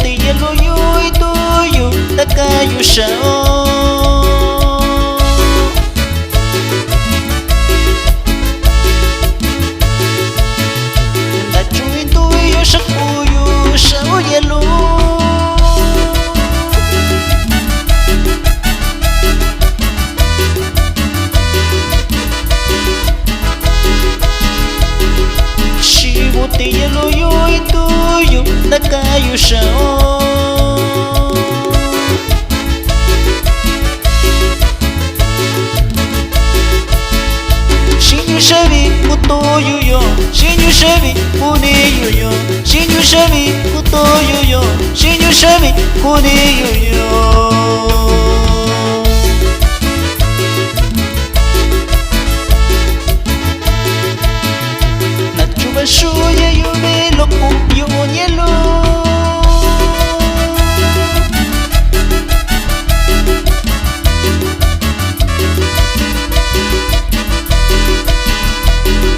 botella lo yo y tuyo takayo shao na chui tuyo shakuyo shao yelo botella lo yo y tuyo takayo shao Shinyu shavi kutoyo yo Shinyu shavi kuneyo yo Shinyu shavi kutoyo yo Shinyu shavi kuneyo yo Shuya yo me lo yo ñelo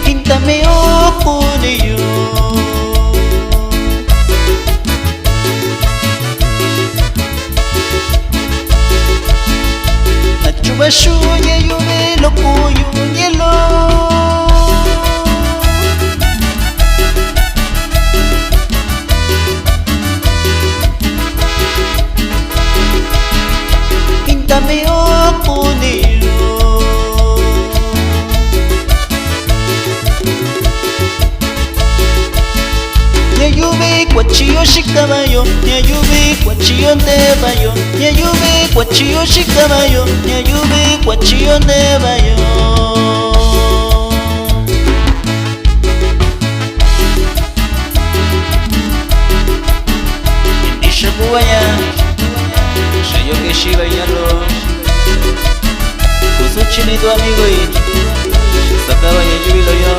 Píntame ojo de yo La chuva shuya yo me lo yo ñelo Dame ojo negro Nyayume cuachillo shikamayo Nyayume cuachillo de bayo Nyayume cuachillo shikamayo Nyayume cuachillo de bayo Indisha buaya Shayo que shiva yalo Kusuchi ni tu amigo y Sacaba ya jubilo yo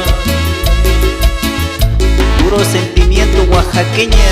Puro sentimiento oaxaqueña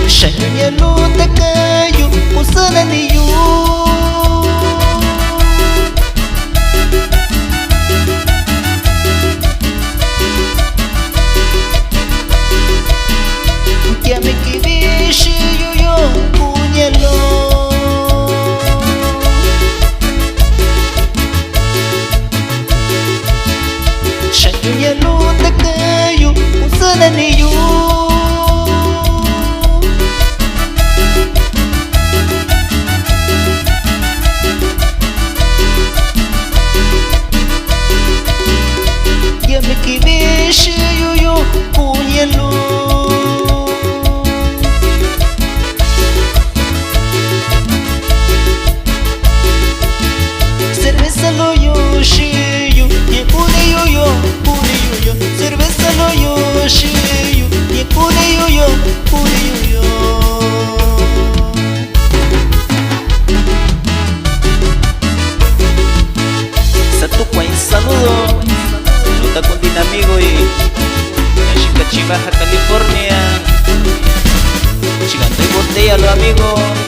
Shayo lo takayo usana ni yo Ya me quedé yo puñalo Shayo lo takayo usana ni yo me quedé yo puñalo Cerveza lo yo shiyo Ye pune yo Cerveza lo yo shiyo Ye pune yo Satukwa en saludo Luta con din amigo y Chica Baja California Chigando y botella lo amigo